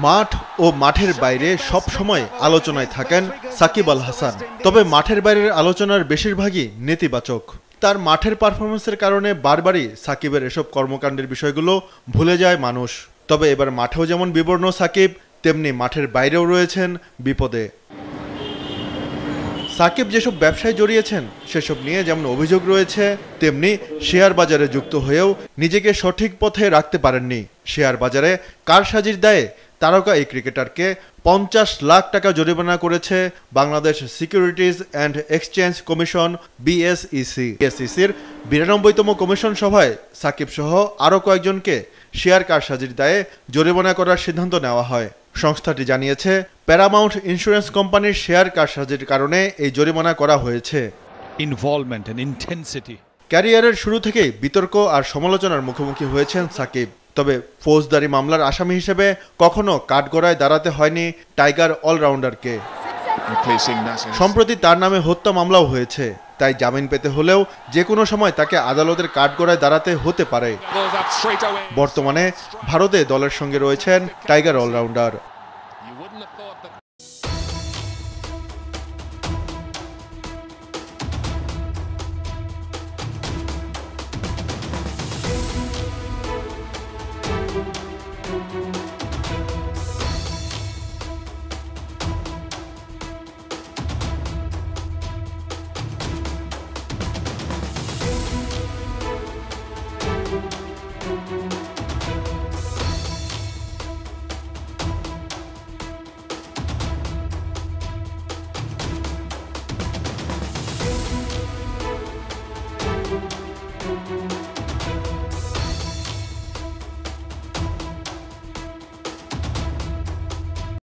মাঠ ও মাঠের বাইরে সব সময় আলোচনায় থাকেন সাকিব আল হাসান। তবে মাঠের বাইরের আলোচনার বেশিরভাগই নেতিবাচক। তার মাঠের পারফরমেন্সের কারণে বারবারই সাকিবের এসব কর্মকাণ্ডের বিষয়গুলো ভুলে যায় মানুষ। তবে এবার মাঠেও যেমন বিবর্ণ সাকিব, তেমনি মাঠের বাইরেও রয়েছেন বিপদে। সাকিব যেসব ব্যবসায় জড়িয়েছেন সেসব নিয়ে যেমন অভিযোগ রয়েছে, তেমনি শেয়ার বাজারে যুক্ত হয়েও নিজেকে সঠিক পথে রাখতে পারেননি। শেয়ার বাজারে কারসাজির দায়ে তারকা এই ক্রিকেটারকে 50 লাখ টাকা জরিমানা করেছে Bangladesh securities and exchange commission BSEC. বিএসইসির 92তম কমিশন সভায় সাকিব সহ আরও কয়েকজনকে শেয়ার কারসাজির দায়ে জরিমানা করার সিদ্ধান্ত নেওয়া হয়। সংস্থাটি জানিয়েছে, প্যারামাউন্ট ইন্স্যুরেন্স কোম্পানির শেয়ার কারসাজির কারণে এই জরিমানা করা হয়েছে। ক্যারিয়ারের শুরু থেকেই বিতর্ক আর সমালোচনার মুখোমুখি হয়েছেন সাকিব। তবে ফৌজদারি মামলার আসামি হিসেবে কখনো কাঠগড়ায় দাঁড়াতে হয়নি টাইগার অলরাউন্ডারকে। সম্প্রতি তার নামে হত্যা মামলাও হয়েছে, তাই জামিন পেতে হলেও যে কোনো সময় তাকে আদালতের কাঠগড়ায় দাঁড়াতে হতে পারে। বর্তমানে ভারতে দলের সঙ্গে রয়েছেন টাইগার অলরাউন্ডার।